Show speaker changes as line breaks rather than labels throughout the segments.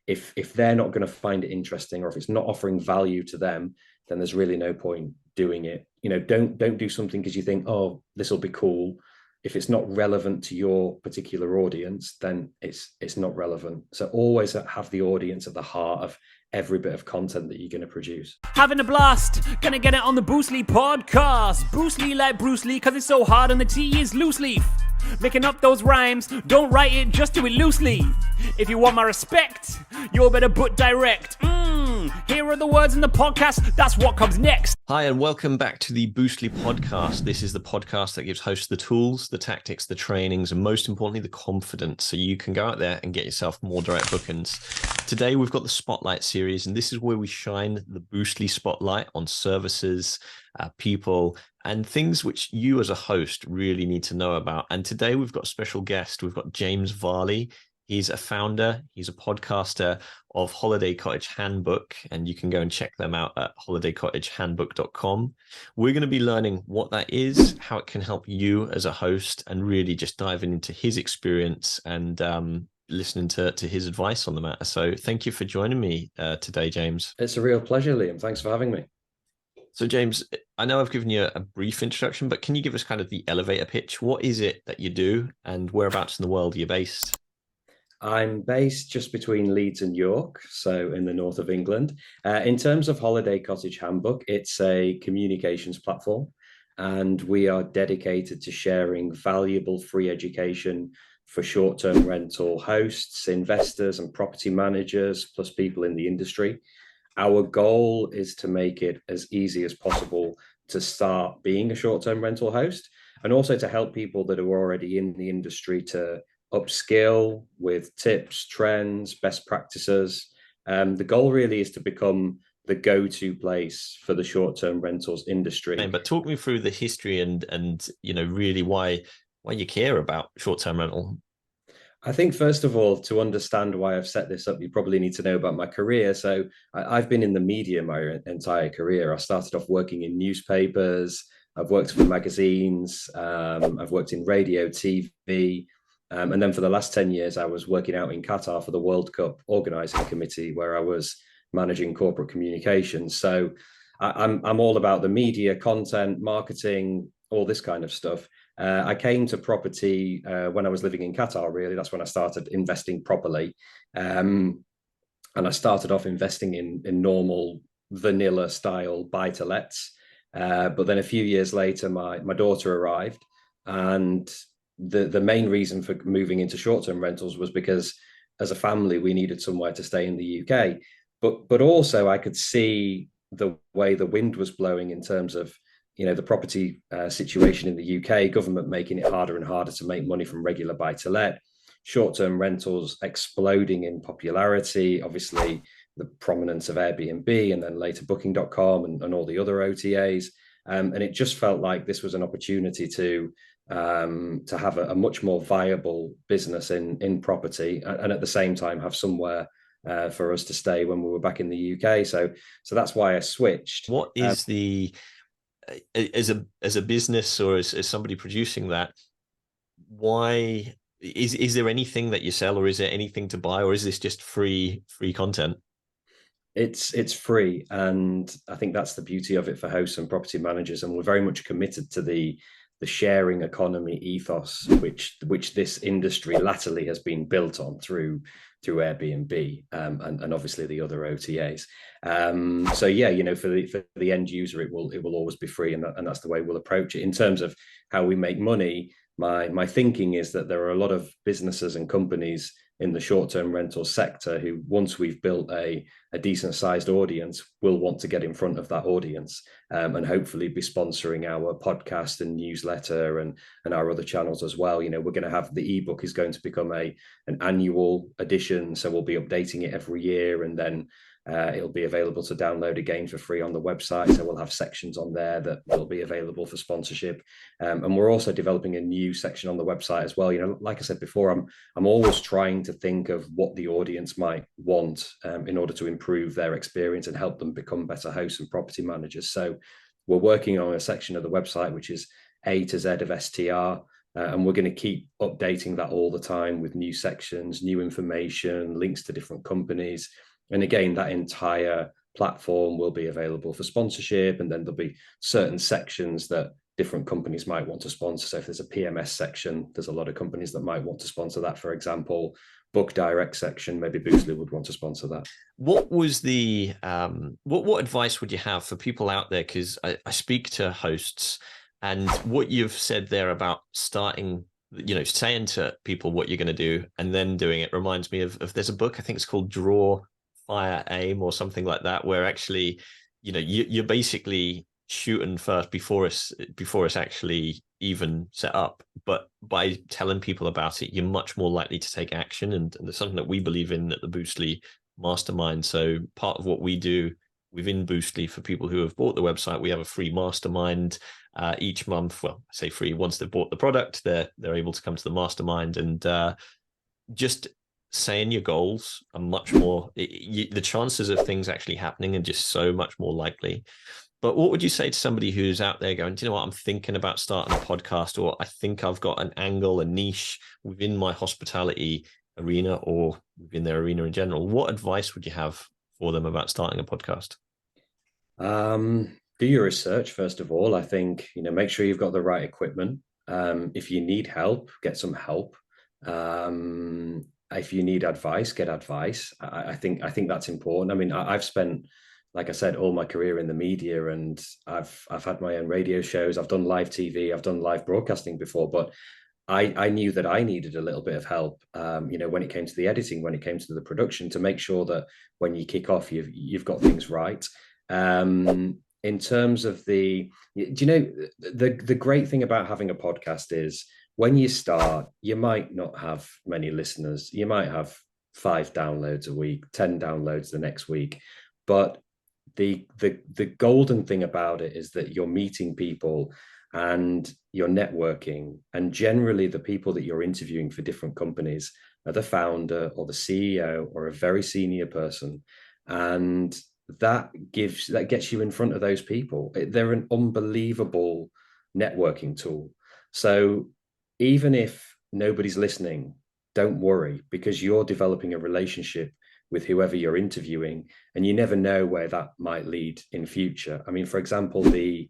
if they're not going to find it interesting, or if it's not offering value to them, then there's really no point doing it. Don't do something because you think, oh, this will be cool. If it's not relevant to your particular audience, then it's not relevant. So always have the audience at the heart of every bit of content that you're going to produce.
Having a blast, gonna get it on the Bruce Lee podcast. Bruce Lee like Bruce Lee, cause it's so hard and the T is loose leaf. Making up those rhymes, don't write it, just do it loosely. If you want my respect, you'll better put direct. Here are the words in the podcast, that's what comes next.
Hi, and welcome back to the Boostly podcast. This is the podcast that gives hosts the tools, the tactics, the trainings, and most importantly, the confidence so you can go out there and get yourself more direct bookings. Today, we've got the Spotlight series, and this is where we shine the Boostly spotlight on services, people, and things which you as a host really need to know about. And today, we've got a special guest. We've got James Varley. He's a founder, he's a podcaster of Holiday Cottage Handbook, and you can go and check them out at holidaycottagehandbook.com. We're going to be learning what that is, how it can help you as a host, and really just diving into his experience and listening to his advice on the matter. So thank you for joining me today, James.
It's a real pleasure, Liam. Thanks for having me.
So James, I know I've given you a brief introduction, but can you give us kind of the elevator pitch? What is it that you do and whereabouts in the world are you based?
I'm based just between Leeds and York, so in the north of England. In terms of Holiday Cottage Handbook, it's a communications platform, and we are dedicated to sharing valuable free education for short-term rental hosts, investors, and property managers, plus people in the industry. Our goal is to make it as easy as possible to start being a short-term rental host, and also to help people that are already in the industry to upskill with tips, trends, best practices. The goal really is to become the go-to place for the short-term rentals industry.
But talk me through the history and really why you care about short-term rental.
I think, first of all, to understand why I've set this up, you probably need to know about my career. So I've been in the media my entire career. I started off working in newspapers. I've worked for magazines. I've worked in radio, TV. And then for the last 10 years, I was working out in Qatar for the World Cup organizing committee, where I was managing corporate communications. So I'm all about the media, content, marketing, all this kind of stuff. I came to property when I was living in Qatar, really. That's when I started investing properly. And I started off investing in normal vanilla style buy-to-lets. But then a few years later, my daughter arrived, and the main reason for moving into short-term rentals was because as a family, we needed somewhere to stay in the UK. But also I could see the way the wind was blowing in terms of, the property situation in the UK, government making it harder and harder to make money from regular buy-to-let, short-term rentals exploding in popularity, obviously the prominence of Airbnb and then later Booking.com and all the other OTAs. And it just felt like this was an opportunity to have a much more viable business in property, and at the same time have somewhere for us to stay when we were back in the UK. So that's why I switched.
What is as a business, or as somebody producing that, why is there anything that you sell, or is there anything to buy, or is this just free content?
It's free, and I think that's the beauty of it for hosts and property managers. And we're very much committed to the sharing economy ethos, which this industry latterly has been built on through Airbnb and obviously the other OTAs. So yeah, for the end user, it will always be free, and that's the way we'll approach it. In terms of how we make money, my thinking is that there are a lot of businesses and companies in the short-term rental sector who, once we've built a decent sized audience, will want to get in front of that audience and hopefully be sponsoring our podcast and newsletter and our other channels as well. We're going to have the ebook is going to become an annual edition, so we'll be updating it every year, and then it'll be available to download again for free on the website. So we'll have sections on there that will be available for sponsorship. And we're also developing a new section on the website as well. Like I said before, I'm always trying to think of what the audience might want in order to improve their experience and help them become better hosts and property managers. So we're working on a section of the website which is A to Z of STR. And we're going to keep updating that all the time with new sections, new information, links to different companies. And again, that entire platform will be available for sponsorship. And then there'll be certain sections that different companies might want to sponsor. So if there's a PMS section, there's a lot of companies that might want to sponsor that. For example, book direct section, maybe Boostly would want to sponsor that.
What was the what advice would you have for people out there? Because I speak to hosts, and what you've said there about starting, saying to people what you're going to do and then doing it reminds me of there's a book, I think it's called Draw, Fire, Aim, or something like that, where actually, you're basically shooting first before it's actually even set up. But by telling people about it, you're much more likely to take action. And there's something that we believe in at the Boostly Mastermind. So part of what we do within Boostly for people who have bought the website, we have a free mastermind each month. Well, I say free. Once they've bought the product, they're able to come to the mastermind, and just saying your goals are much more, the chances of things actually happening are just so much more likely. But what would you say to somebody who's out there going, do you know what, I'm thinking about starting a podcast, or I think I've got an angle, a niche within my hospitality arena or within their arena in general? What advice would you have for them about starting a podcast?
Do your research, first of all. I think, make sure you've got the right equipment. If you need help, get some help. If you need advice, get advice. I think that's important. I mean, I've spent, like I said, all my career in the media, and I've had my own radio shows. I've done live TV. I've done live broadcasting before, but I knew that I needed a little bit of help, when it came to the editing, when it came to the production, to make sure that when you kick off, you've got things right. In terms of the great thing about having a podcast is when you start, you might not have many listeners. You might have 5 downloads a week, 10 downloads the next week, but the golden thing about it is that you're meeting people and you're networking, and generally the people that you're interviewing for different companies are the founder or the CEO or a very senior person, and that gets you in front of those people. They're an unbelievable networking tool. So even if nobody's listening, don't worry, because you're developing a relationship with whoever you're interviewing, and you never know where that might lead in future. I mean, for example, the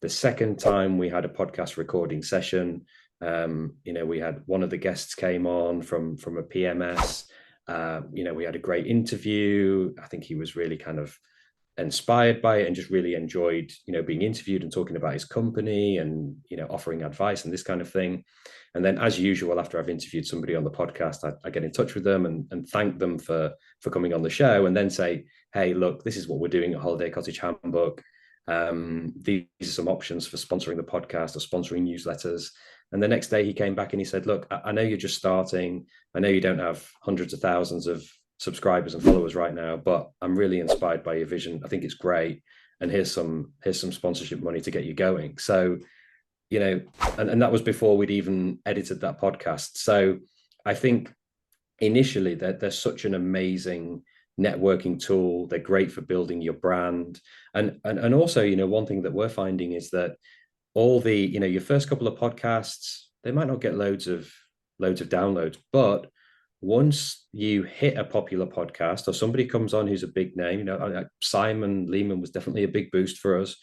second time we had a podcast recording session, we had one of the guests came on from a PMS. We had a great interview. I think he was really kind of inspired by it and just really enjoyed, being interviewed and talking about his company and, offering advice and this kind of thing. And then, as usual, after I've interviewed somebody on the podcast, I get in touch with them and thank them for coming on the show, and then say, hey, look, this is what we're doing at Holiday Cottage Handbook. These are some options for sponsoring the podcast or sponsoring newsletters. And the next day he came back and he said, look, I know you're just starting. I know you don't have hundreds of thousands of subscribers and followers right now, but I'm really inspired by your vision. I think it's great. And here's some sponsorship money to get you going. So, and that was before we'd even edited that podcast. So I think initially they're such an amazing networking tool. They're great for building your brand. And also, one thing that we're finding is that all the, your first couple of podcasts, they might not get loads of downloads, but once you hit a popular podcast or somebody comes on who's a big name, like Simon Lehman was definitely a big boost for us.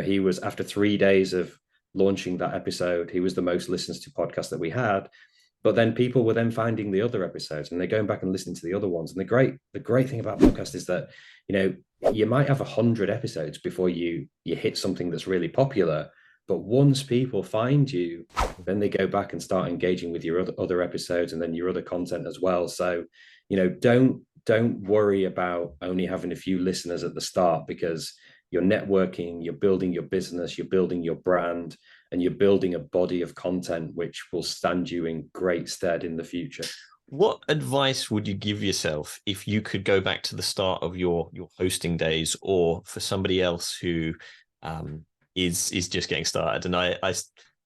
He was, after 3 days of launching that episode, he was the most listens to podcast that we had. But then people were then finding the other episodes and they're going back and listening to the other ones. And the great thing about podcast is that, you might have 100 episodes before you hit something that's really popular. But once people find you, then they go back and start engaging with your other episodes and then your other content as well. So, don't worry about only having a few listeners at the start, because you're networking, you're building your business, you're building your brand, and you're building a body of content which will stand you in great stead in the future.
What advice would you give yourself if you could go back to the start of your hosting days, or for somebody else who is just getting started? And I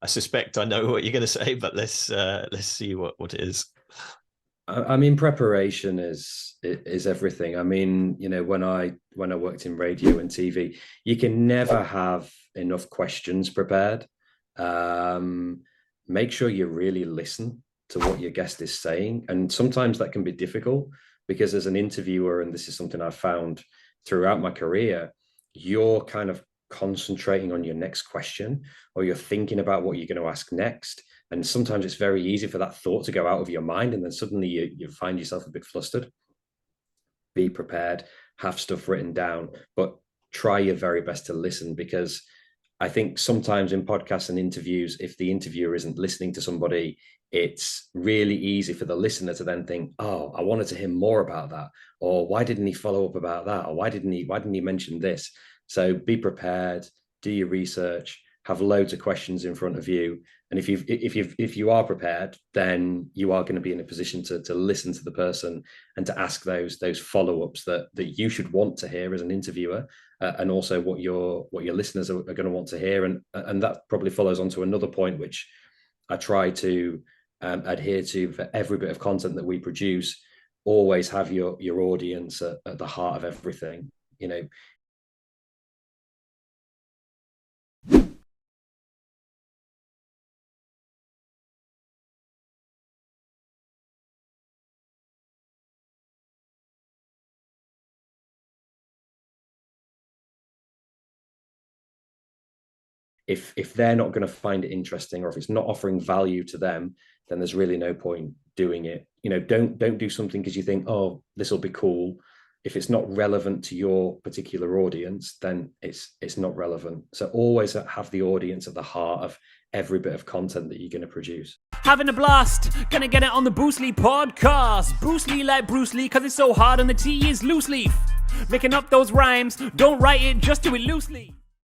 suspect I know what you're going to say, but let's see what it is.
I mean, preparation is everything. I mean, when I worked in radio and TV, you can never have enough questions prepared. make sure you really listen to what your guest is saying. And sometimes that can be difficult because as an interviewer, and this is something I've found throughout my career, you're kind of concentrating on your next question, or you're thinking about what you're going to ask next. And sometimes it's very easy for that thought to go out of your mind, and then suddenly you find yourself a bit flustered. Be prepared, have stuff written down, but try your very best to listen, because I think sometimes in podcasts and interviews, if the interviewer isn't listening to somebody, it's really easy for the listener to then think, oh, I wanted to hear more about that, or why didn't he follow up about that, or why didn't he mention this? So be prepared, do your research, have loads of questions in front of you. And if you are prepared, then you are going to be in a position to listen to the person and to ask those follow-ups that you should want to hear as an interviewer, and also what your listeners are going to want to hear. And that probably follows on to another point, which I try to adhere to for every bit of content that we produce. Always have your audience at the heart of everything. You know, if they're not going to find it interesting, or if it's not offering value to them, then there's really no point doing it. You know, don't do something because you think, oh, this will be cool. If it's not relevant to your particular audience, then it's not relevant. So always have the audience at the heart of every bit of content that you're going to produce.
Having a blast, gonna get it on the Bruce Lee podcast. Bruce Lee like Bruce Lee, cause it's so hard and the T is loose leaf. Making up those rhymes, don't write it, just do it loosely.